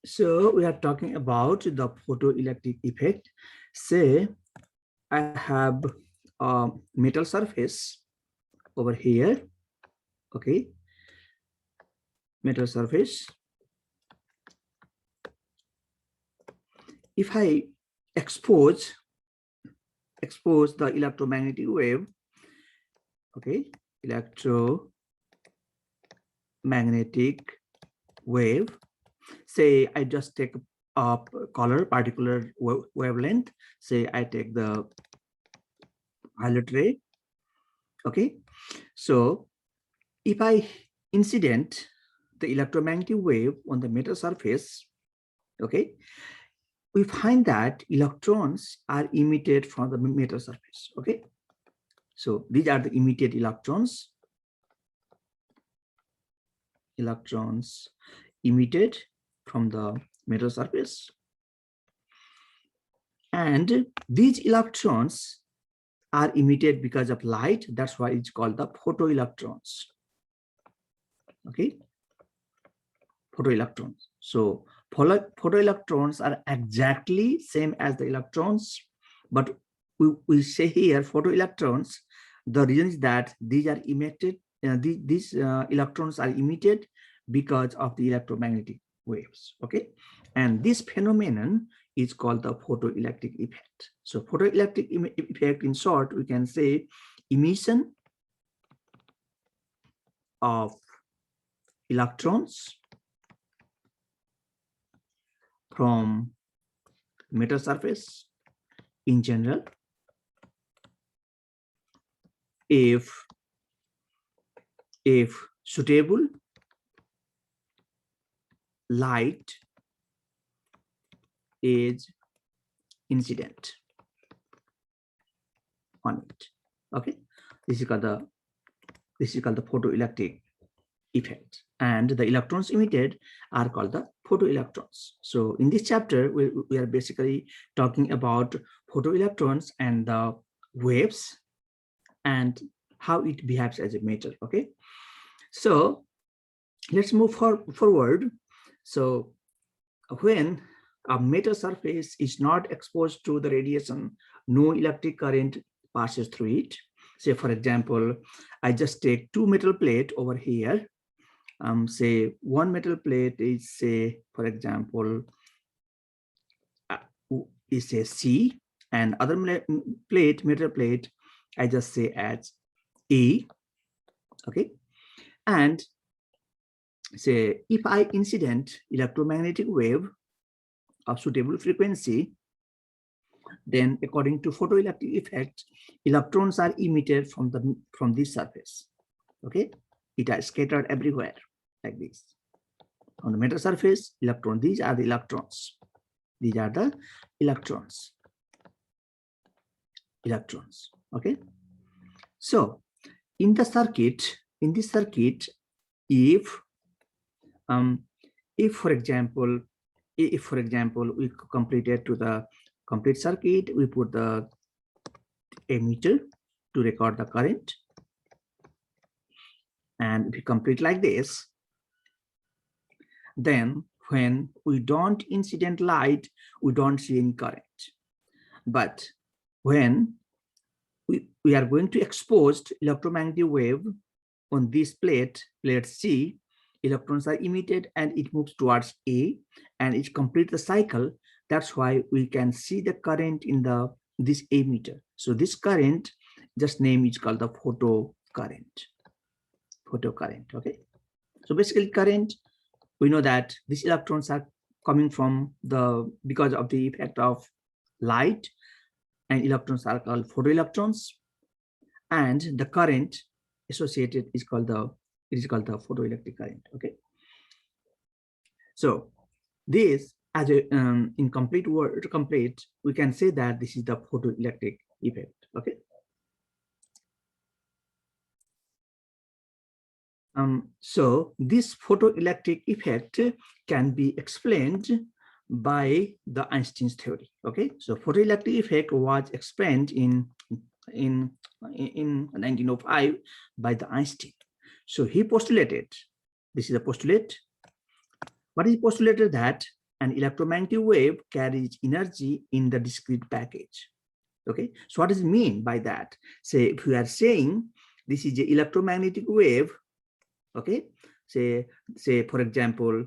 So we are talking about the photoelectric effect. Say I have a metal surface over here, okay, metal surface. If I expose the electromagnetic wave, okay, electromagnetic wave, say I just take a particular wavelength, say I take the violet ray, okay. So if I incident the electromagnetic wave on the metal surface, okay, we find that electrons are emitted from the metal surface, okay. So these are the emitted electrons emitted from the metal surface, and these electrons are emitted because of light. That's why it's called the photoelectrons, okay, photoelectrons. So photoelectrons are exactly same as the electrons, but we say here photoelectrons. The reason is that these are emitted, these electrons are emitted because of the electromagnetic waves, okay. And this phenomenon is called the photoelectric effect. So photoelectric effect, in short, we can say emission of electrons from metal surface in general if suitable light is incident on it, okay. This is called the photoelectric effect, and the electrons emitted are called the photoelectrons. So in this chapter we are basically talking about photoelectrons and the waves and how it behaves as a metal, okay. So let's move forward. So when a metal surface is not exposed to the radiation, no electric current passes through it. Say for example, I just take two metal plate over here. Say one metal plate is, say for example, is a C, and other metal plate I just say as E, okay. And say if I incident electromagnetic wave of suitable frequency, then according to photoelectric effect, electrons are emitted from this surface, okay. It is scattered everywhere like this on the metal surface. These are the electrons, okay. So in this circuit, if for example we completed to the complete circuit, we put the ammeter to record the current, and if we complete like this, then when we don't incident light, we don't see any current. But when we are going to expose electromagnetic wave on this plate C, electrons are emitted and it moves towards A and it completes the cycle. That's why we can see the current in this ammeter. So this current, just name is called the photo current, okay. So basically current, we know that these electrons are coming from because of the effect of light, and electrons are called photoelectrons, and the current associated is called the photoelectric current, okay. So this, as a in complete we can say that this is the photoelectric effect, okay. So this photoelectric effect can be explained by the Einstein's theory, okay. So photoelectric effect was explained in 1905 by the Einstein. So he postulated, this is a postulate, What is postulated that an electromagnetic wave carries energy in the discrete package. Okay, so what does it mean by that? Say if we are saying this is an electromagnetic wave, okay, say for example,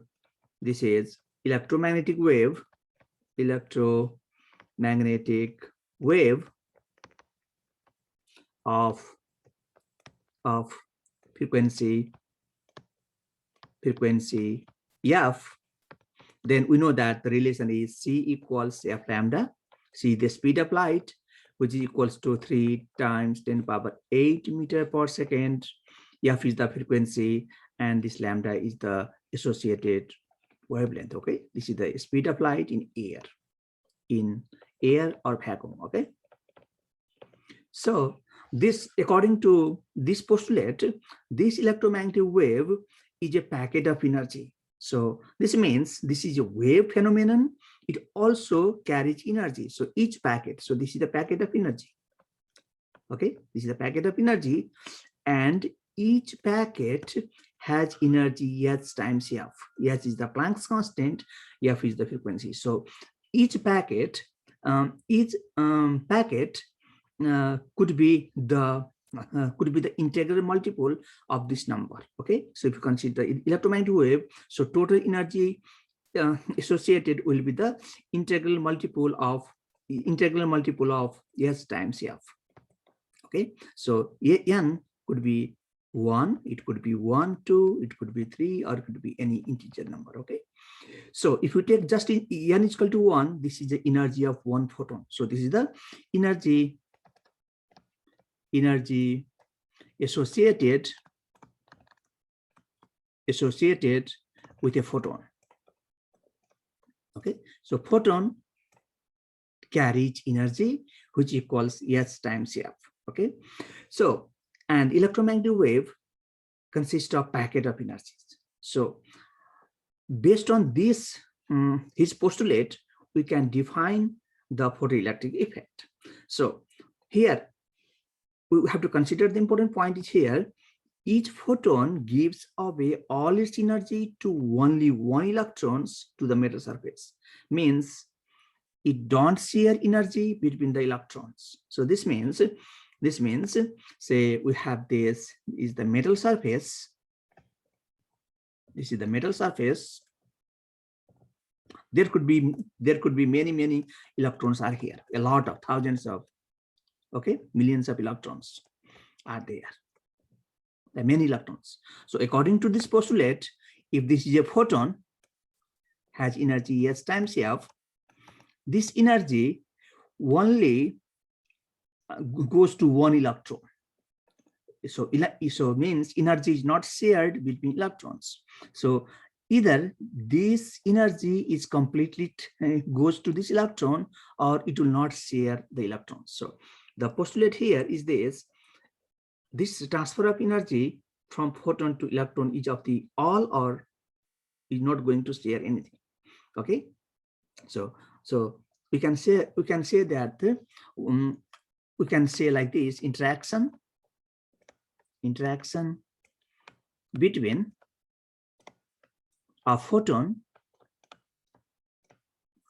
this is electromagnetic wave of frequency f, then we know that the relation is c equals f lambda. C the speed of light, which is equals to 3 times 10 power 8 meter per second. F is the frequency, and this lambda is the associated wavelength. Okay, this is the speed of light in air or vacuum. Okay, so this, according to this postulate, this electromagnetic wave is a packet of energy. So this means this is a wave phenomenon. It also carries energy. So each packet, so this is the packet of energy. Okay, this is the packet of energy, and each packet has energy H times F. H is the Planck's constant, F is the frequency. So each packet, could be the integral multiple of this number. Okay, so if you consider electromagnetic wave, so total energy associated will be the integral multiple of S times F. Okay, so n could be 1, it could be 1, 2, it could be 3, or it could be any integer number. Okay, so if you take just n is equal to 1, this is the energy of one photon. So this is the energy associated with a photon. Okay, so photon carries energy which equals S times F. Okay, so and electromagnetic wave consists of packet of energies. So based on this his postulate, we can define the photoelectric effect. So here we have to consider the important point is here, each photon gives away all its energy to only one electrons to the metal surface. Means it don't share energy between the electrons. So this means say we have this is the metal surface. This is the metal surface. There could be many electrons are here, a lot of thousands of, okay, millions of electrons are there. There are many electrons. So according to this postulate, if this is a photon has energy S times F, this energy only goes to one electron. So means energy is not shared between electrons. So either this energy is completely goes to this electron, or it will not share the electrons. So the postulate here is this transfer of energy from photon to electron is of the all, or is not going to share anything. Okay, so we can say that we can say like this: interaction between a photon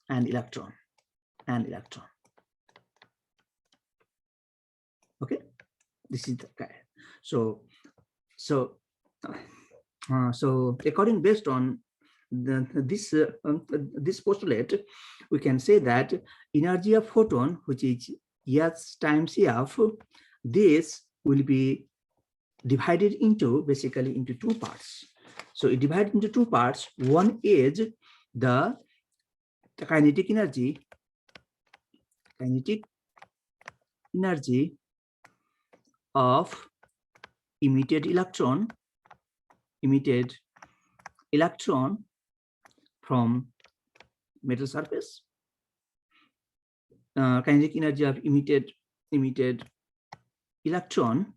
and electron Okay, this is the guy. So according based on this postulate, we can say that energy of photon, which is S times F, this will be divided into basically into two parts. So it divided into two parts. One is the kinetic energy of emitted electron from metal surface. Kinetic energy of emitted electron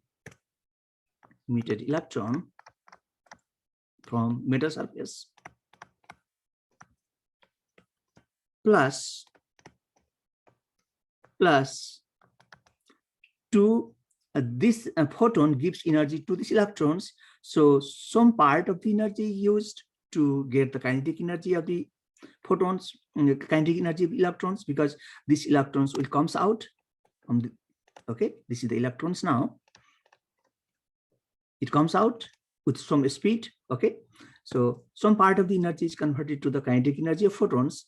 from metal surface plus to this photon gives energy to these electrons. So some part of the energy used to get the kinetic energy of the photons, kinetic energy of electrons, because these electrons will comes out from the, okay, this is the electrons now. It comes out with some speed, okay? So some part of the energy is converted to the kinetic energy of photons,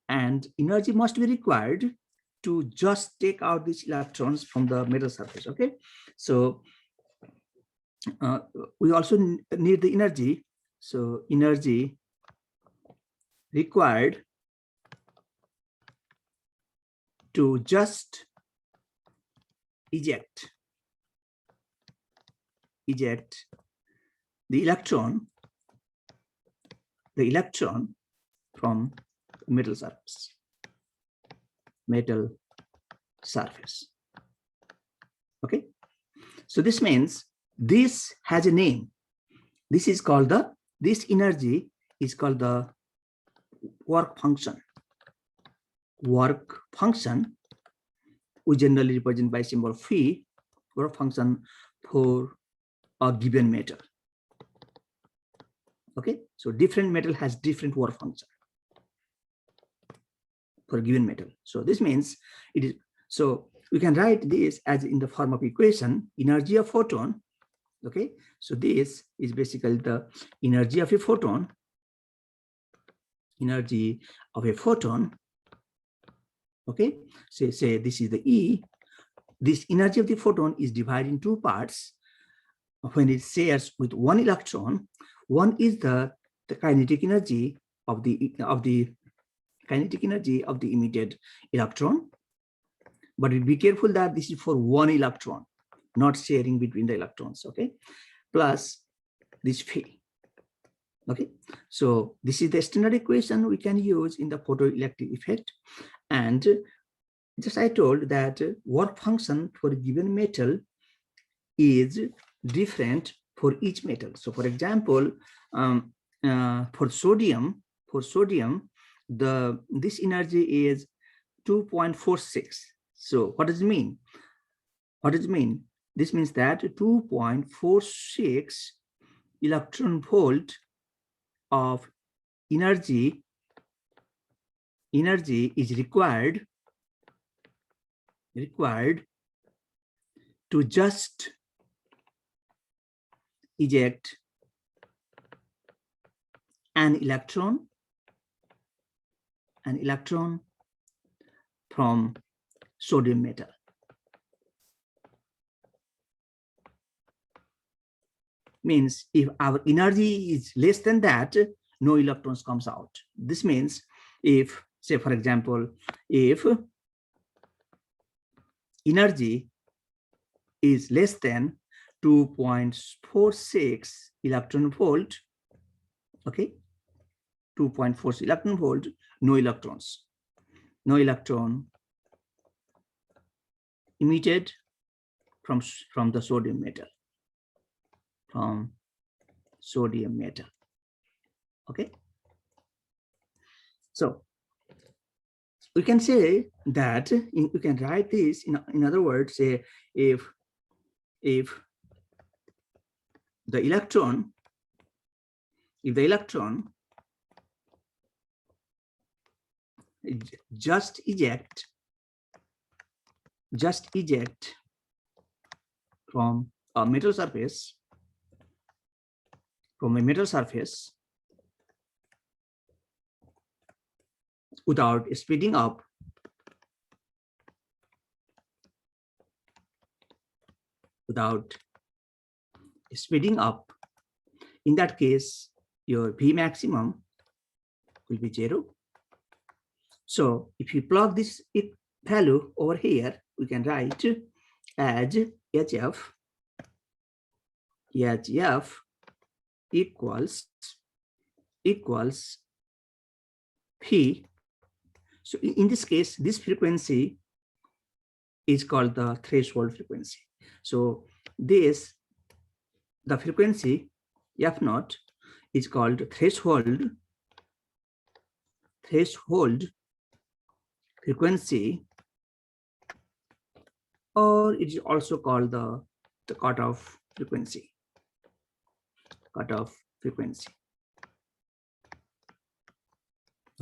and energy must be required to just take out these electrons from the metal surface, okay? So we also need the energy. So energy required to just eject the electron from metal surface. Okay, so this means this has a name. This is called this energy is called the work function. Work function we generally represent by symbol phi, work function for a given metal. Okay, so different metal has different work function for a given metal. So this means it is, so we can write this as in the form of equation, energy of photon. Okay, so this is basically the energy of a photon, okay, say this is the E. This energy of the photon is divided in two parts. When it shares with one electron, one is the kinetic energy of the kinetic energy of the emitted electron, but be careful that this is for one electron, not sharing between the electrons, okay, plus this phi. Okay, so this is the standard equation we can use in the photoelectric effect. And just I told that work function for a given metal is different for each metal. So for example, for sodium, this energy is 2.46. So what does it mean? This means that 2.46 electron volt of energy is required to just eject an electron from sodium metal. Means if our energy is less than that, no electrons comes out. This means if, say for example, if energy is less than 2.46 electron volt, okay, 2.46 electron volt, no electron emitted from the sodium metal, okay. So we can say that we can write this in other words, say if the electron just eject from a metal surface, without speeding up, in that case your V maximum will be 0. So if you plug this value over here, we can write as HF equals P. So in this case, this frequency is called the threshold frequency. So the frequency F naught is called threshold frequency, or it is also called the cutoff frequency.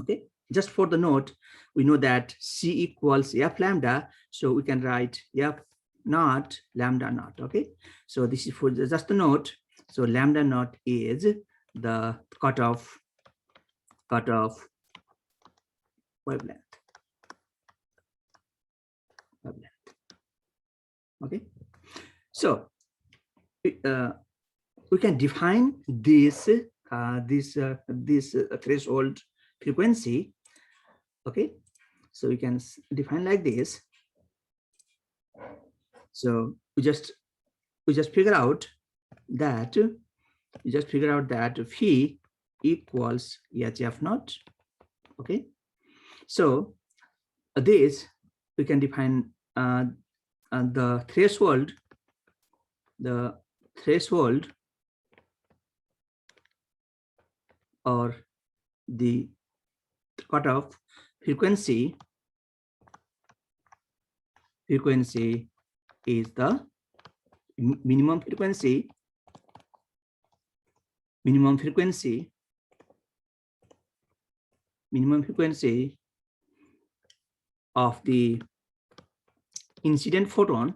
Okay, just for the note, we know that C equals F lambda, so we can write F naught lambda naught. Okay, so this is for just the note. So lambda naught is the cutoff wavelength. Okay, so we can define this threshold frequency. Okay, so we can define like this. So we just figure out that phi equals HF naught. Okay, so this we can define the threshold or the cutoff frequency is the minimum frequency of the incident photon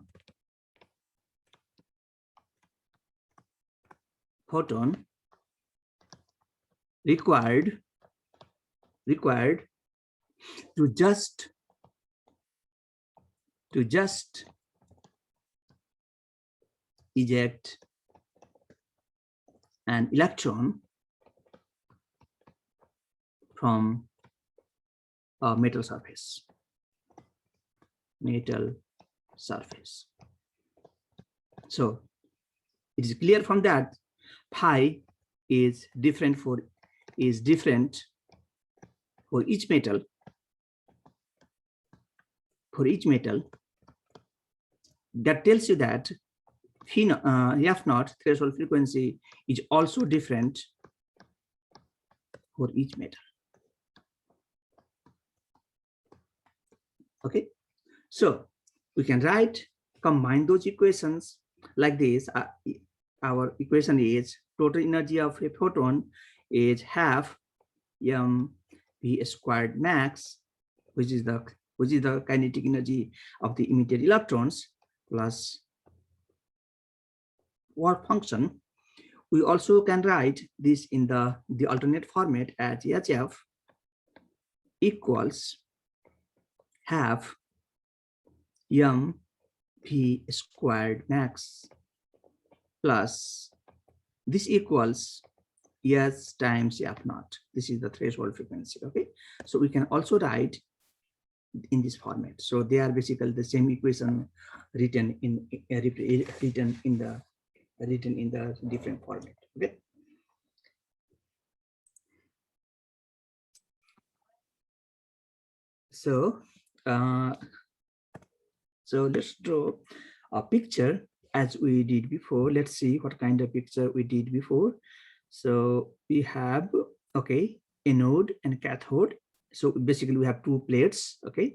required to just eject an electron from a metal surface. So it is clear from that pi is different for each metal. That tells you that F naught threshold frequency is also different for each metal. Okay, so we can combine those equations like this. Our equation is total energy of a photon is half v squared max, which is the kinetic energy of the emitted electrons, plus work function. We also can write this in the alternate format as HF equals half v squared max plus this equals S times F naught. This is the threshold frequency. Okay, so we can also write in this format. So they are basically the same equation written in the different format. Okay. So let's draw a picture as we did before. Let's see what kind of picture we did before. So we have, okay, anode and cathode. So basically we have two plates. Okay,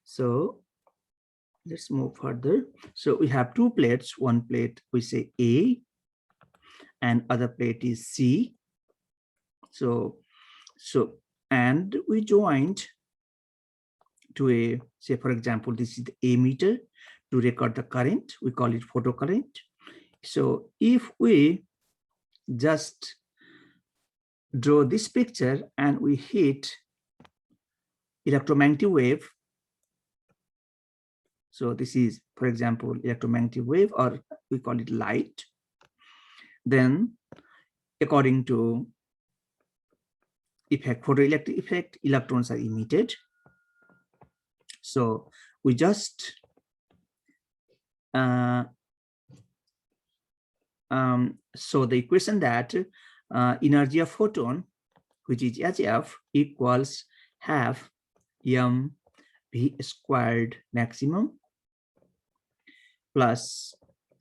so let's move further. So we have two plates. One plate we say A and other plate is C. So and we joined to a, say for example, this is the ammeter to record the current. We call it photocurrent. So if we just draw this picture and we hit electromagnetic wave. So this is, for example, electromagnetic wave, or we call it light. Then according to effect, photoelectric effect, electrons are emitted. So we just so the equation that energy of photon, which is HF, equals half v squared maximum plus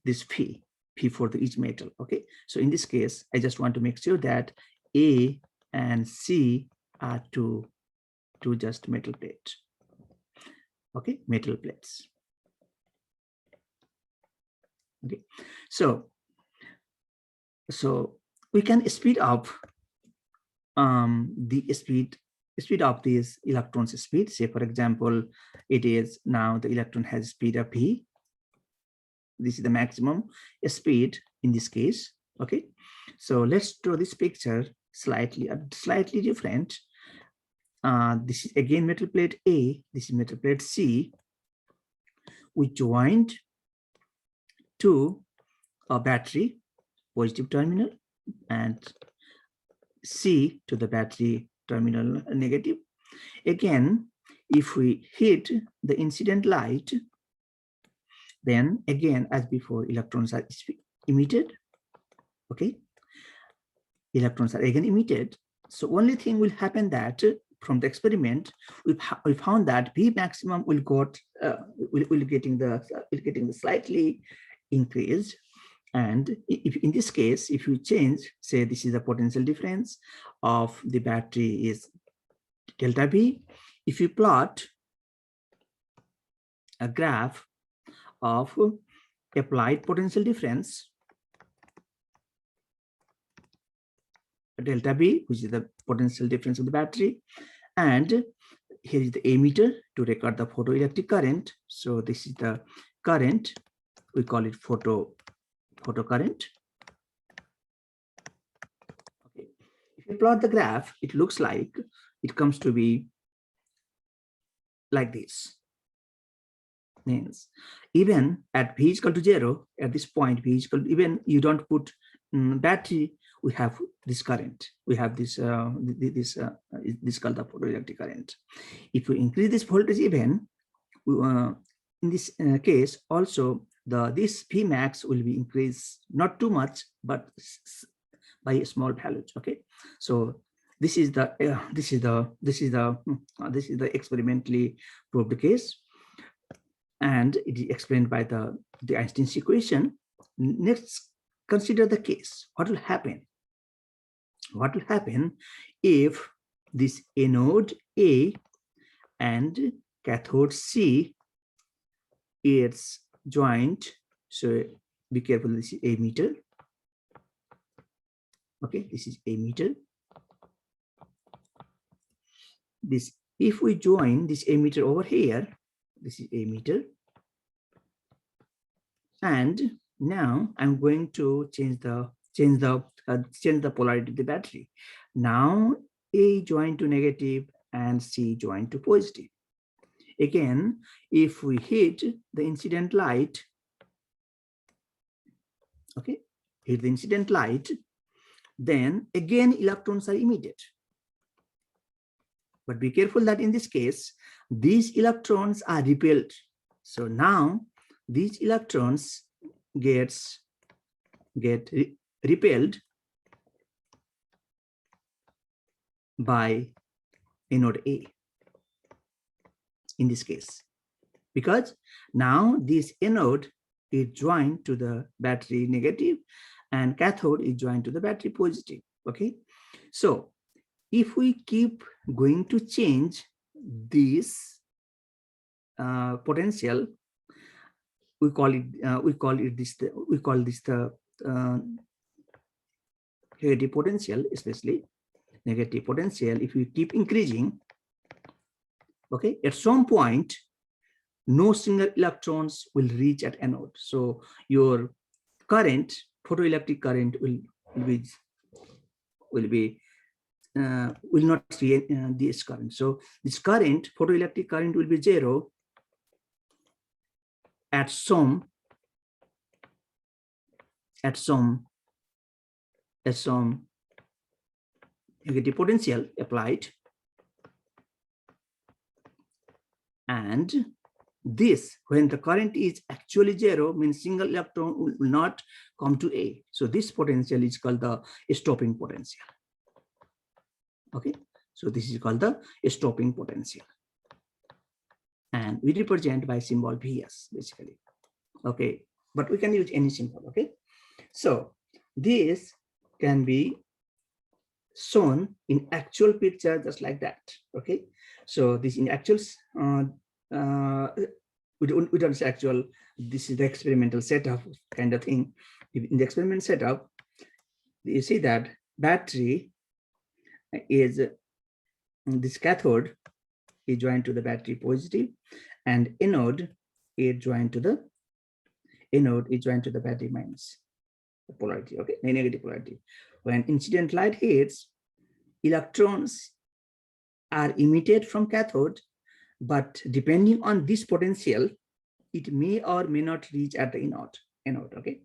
this phi for each metal. Okay, so in this case, I just want to make sure that A and C are two just metal plates. Okay, metal plates. Okay, so we can speed up the speed speed of this electron's speed. Say, for example, it is now the electron has speed of v. This is the maximum speed in this case. Okay, so let's draw this picture slightly different. This is again metal plate A, this is metal plate C. We joined to a battery, positive terminal, and C to the battery terminal, negative. Again, if we hit the incident light, then again, as before, electrons are emitted. Okay, electrons are again emitted. So only thing will happen that from the experiment, we found that V maximum will getting the slightly increased. And if in this case, if you change, say this is the potential difference of the battery is delta V. If you plot a graph of applied potential difference, delta V, which is the potential difference of the battery, and here is the ammeter to record the photoelectric current. So this is the current, we call it photo current. Okay, if you plot the graph, it looks like it comes to be like this. Means even at V is equal to 0, at this point V is equal to, even you don't put battery, we have this current, we have this this called the photoelectric current. If we increase this voltage even, in this case also this P max will be increased, not too much, but by a small value. Okay, so this is the experimentally proved case, and it is explained by the Einstein's equation. Next, consider the case. What will happen? What will happen if this anode A and cathode C is joined? So be careful, this is ammeter. Okay, this is ammeter. This, if we join this ammeter over here, this is ammeter, and now I'm going to change the polarity of the battery. Now A joined to negative and C joined to positive. Again, if we hit the incident light, okay, hit the incident light, then again electrons are emitted. But be careful that in this case, these electrons are repelled. So now these electrons get repelled by anode A in this case, because now this anode is joined to the battery negative and cathode is joined to the battery positive. Okay, so if we keep going to change this potential, we call this the negative potential, especially negative potential. If we keep increasing, okay, at some point no single electrons will reach at anode, so your current, photoelectric current, will not see this current. So this current, photoelectric current, will be 0 at some negative potential applied, and this, when the current is actually 0, means single electron will not come to A. So this potential is called the stopping potential. Okay, so this is called the stopping potential, and we represent by symbol Vs basically. Okay, but we can use any symbol. Okay, so this can be shown in actual picture just like that. Okay, so this in actuals, we don't say actual, this is the experimental setup kind of thing. In the experiment setup, you see that battery is this cathode is joined to the battery positive, and anode is joined to the battery minus polarity, okay, negative polarity. When incident light hits, electrons are emitted from cathode, but depending on this potential, it may or may not reach at the anode, okay.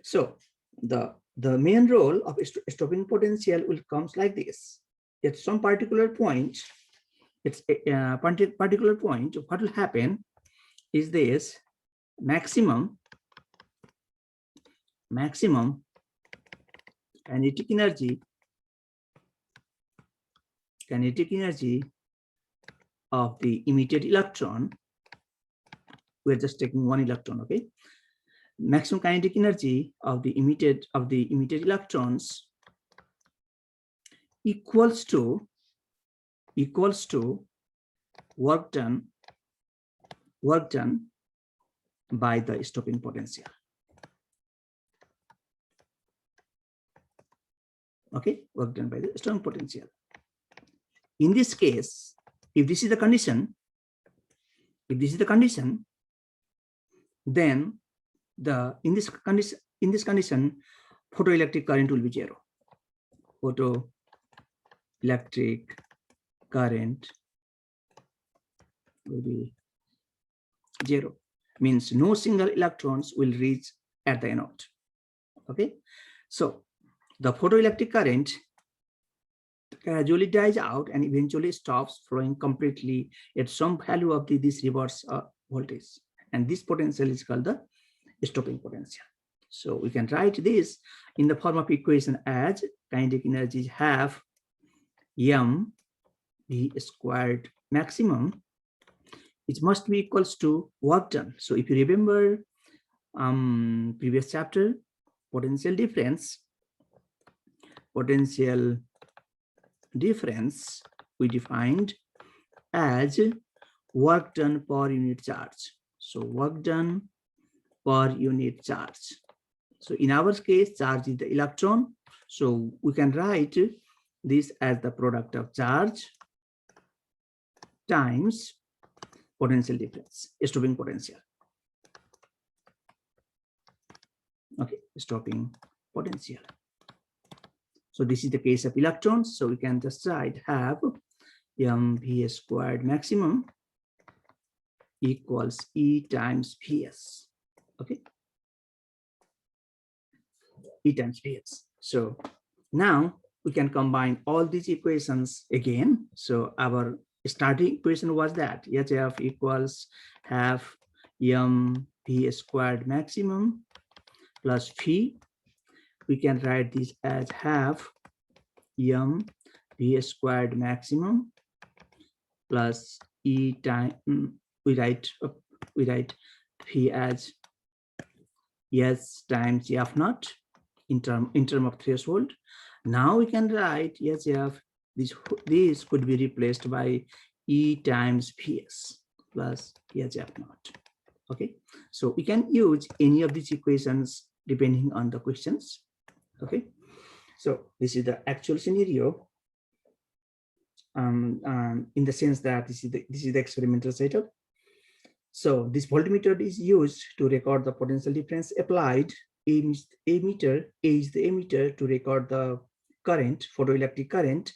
So the main role of stopping potential will comes like this. At some particular point, what will happen is this: maximum kinetic energy of the emitted electron. We're just taking one electron, okay. Maximum kinetic energy of the emitted electrons equals to work done by the stopping potential. Okay, work done by the stopping potential. In this case, if this is the condition, then in this condition, photoelectric current will be zero. Photoelectric current will be zero, means no single electrons will reach at the anode. Okay, so the photoelectric current gradually dies out and eventually stops flowing completely at some value of this reverse voltage, and this potential is called the stopping potential. So we can write this in the form of equation as kinetic energy half m v squared maximum. It must be equals to work done. So if you remember previous chapter, potential difference we defined as work done per unit charge. So work done per unit charge. So in our case, charge is the electron. So we can write this as the product of charge times potential difference, stopping potential. Okay, stopping potential. So this is the case of electrons. So we can just write have mv squared maximum equals E times Vs. Okay, E times Vs. So now we can combine all these equations again. So our starting equation was that HF equals half mv squared maximum plus V. We can write this as half v squared maximum plus E time, we write V as S times F naught in term of threshold. Now we can write HF, this could be replaced by E times Vs plus HF naught. Okay, so we can use any of these equations depending on the questions. Okay, so this is the actual scenario in the sense that this is the experimental setup. So this voltmeter is used to record the potential difference applied. A is the emitter to record the current, photoelectric current,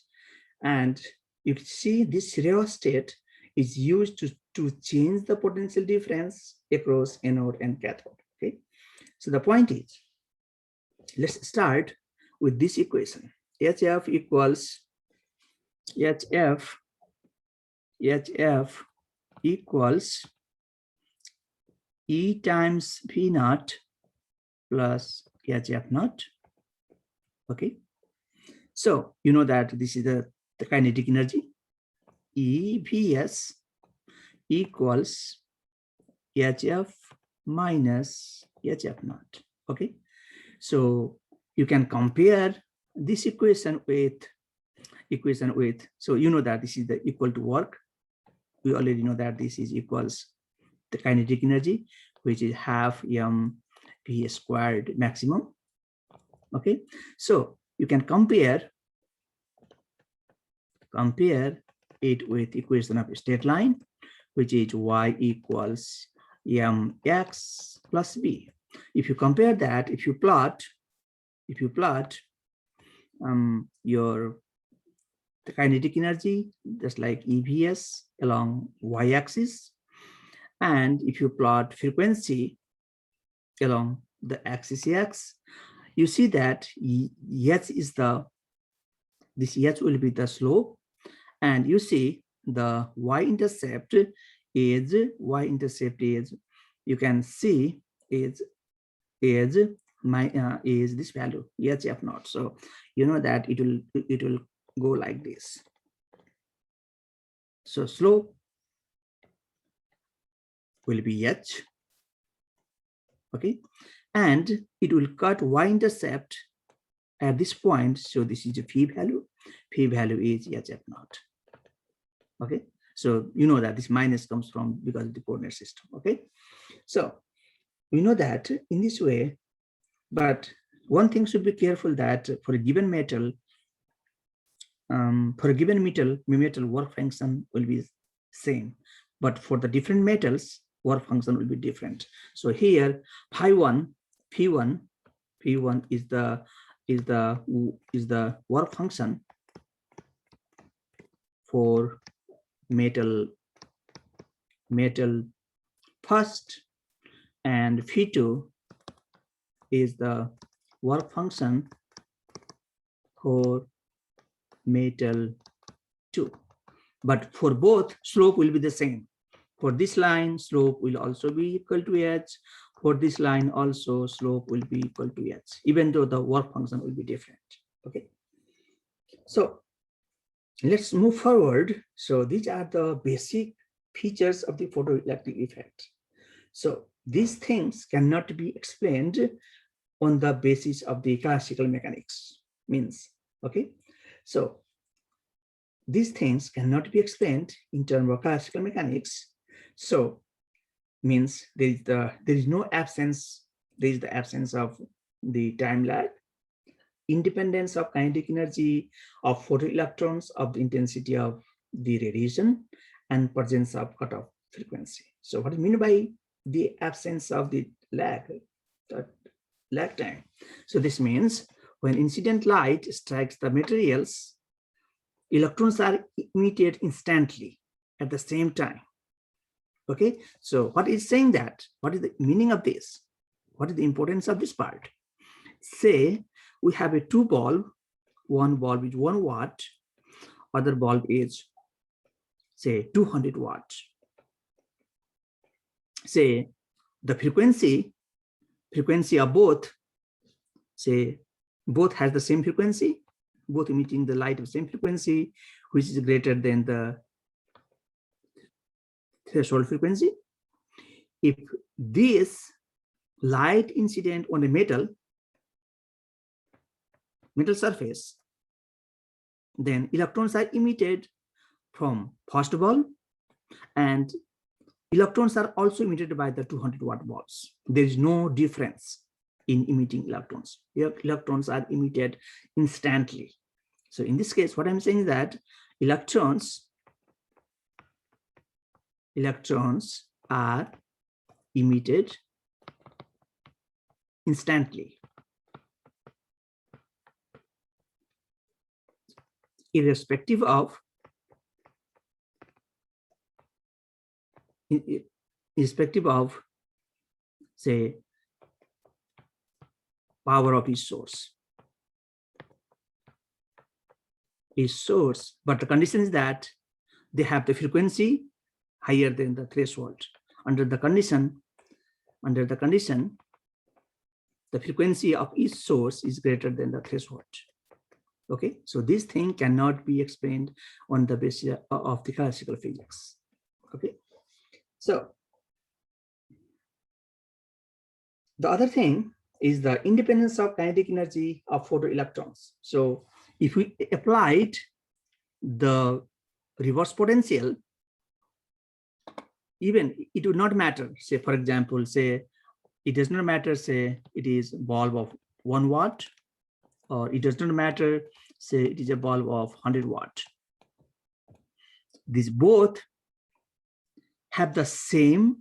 and you can see this rheostat is used to change the potential difference across anode and cathode. Okay, so the point is, let's start with this equation. HF equals E times V naught plus HF naught. Okay, so you know that this is the kinetic energy. EVS equals HF minus HF naught. Okay, so you can compare this equation with so you know that this is the equal to work. We already know that this is equals the kinetic energy, which is half mv squared maximum. Okay, so you can compare it with equation of a straight line, which is y equals mx plus b. If you compare that, if you plot your the kinetic energy, just like EVS along y-axis, and if you plot frequency along the axis x, you see that h is this h will be the slope, and you see the y-intercept is you can see is this value hf naught. So you know that it will go like this. So slope will be h, okay, and it will cut y-intercept at this point. So this is a phi value. Phi value is hf naught. Okay, so you know that this minus comes from because of the coordinate system. Okay, so we know that in this way, but one thing should be careful that for a given metal, work function will be same, but for the different metals, work function will be different. So here, P1 is the work function for metal first, and Phi2 is the work function for metal 2. But for both, slope will be the same. For this line, slope will also be equal to h. For this line also, slope will be equal to h, even though the work function will be different. Okay, so let's move forward. So these are the basic features of the photoelectric effect. So these things cannot be explained on the basis of the classical mechanics, means, okay? So these things cannot be explained in terms of classical mechanics. So means there is the absence of the time lag, independence of kinetic energy of photoelectrons of the intensity of the radiation, and presence of cutoff frequency. So what do you mean by the absence of the lag time? So this means when incident light strikes the materials, electrons are emitted instantly at the same time. Okay, so what is saying that? What is the meaning of this? What is the importance of this part? Say we have a two bulb, one bulb is 1 watt, other bulb is say 200 watts. Say the frequency of both, say both has the same frequency, both emitting the light of same frequency, which is greater than the threshold frequency. If this light incident on a metal surface, then electrons are emitted from first bulb, and electrons are also emitted by the 200 watt bulbs. There is no difference in emitting electrons. Electrons are emitted instantly. So in this case, what I'm saying is that electrons are emitted instantly, irrespective of say power of each source. But the condition is that they have the frequency higher than the threshold. Under the condition, the frequency of each source is greater than the threshold. Okay, so this thing cannot be explained on the basis of the classical physics. Okay, so the other thing is the independence of kinetic energy of photoelectrons. So if we applied the reverse potential, even it would not matter. Say, for example, say it does not matter, say it is bulb of 1 watt, or it does not matter, say it is a bulb of 100 watt. these both have the same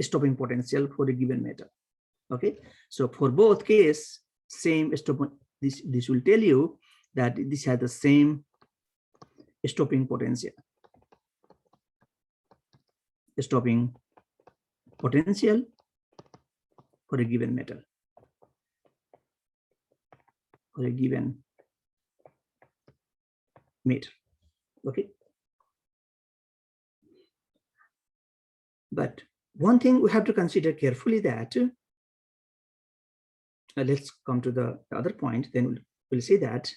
stopping potential for a given metal. Okay, so for both case, same stopping. This will tell you that this has the same stopping potential. Stopping potential for a given metal. For a given metal. Okay. But one thing we have to consider carefully that let's come to the other point, then we'll see that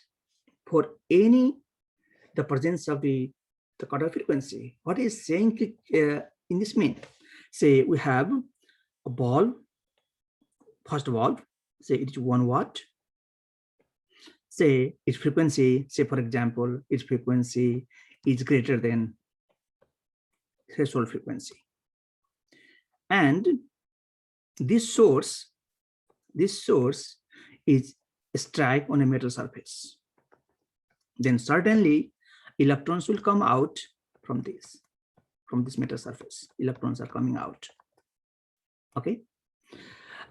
for the presence of the cutoff frequency, what is saying in this mean? Say we have a bulb, first bulb, say it is 1 watt. Say its frequency, say for example, its frequency is greater than threshold frequency. And this source is strike on a metal surface. Then certainly electrons will come out from this metal surface. Electrons are coming out. Okay.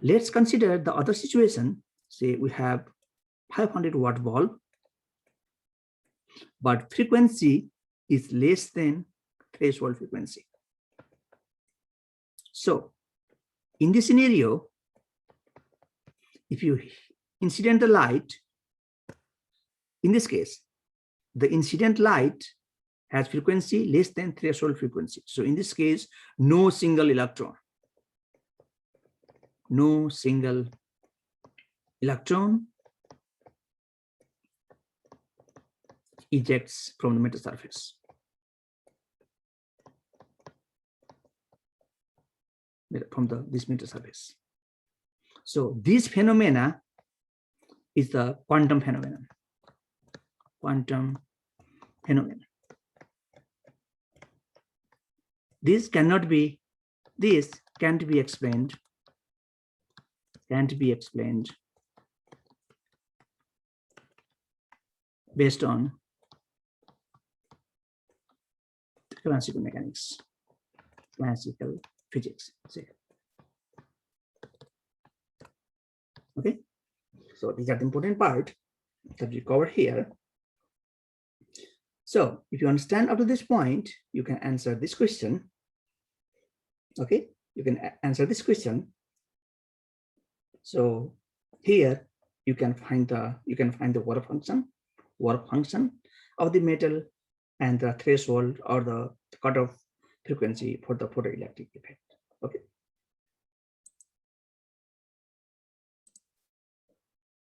Let's consider the other situation. Say we have 500 watt bulb, but frequency is less than threshold frequency. So in this scenario, if you incident the light, in this case, the incident light has frequency less than threshold frequency. So in this case, no single electron ejects from the metal surface. From this metal surface. So this phenomena is the quantum phenomenon. Quantum phenomenon. This can't be explained. Based on classical mechanics, classical physics. Okay, so these are the important part that we cover here. So if you understand up to this point, you can answer this question. Okay, you can answer this question. So here you can find the work function of the metal and the threshold or the cutoff frequency for the photoelectric effect.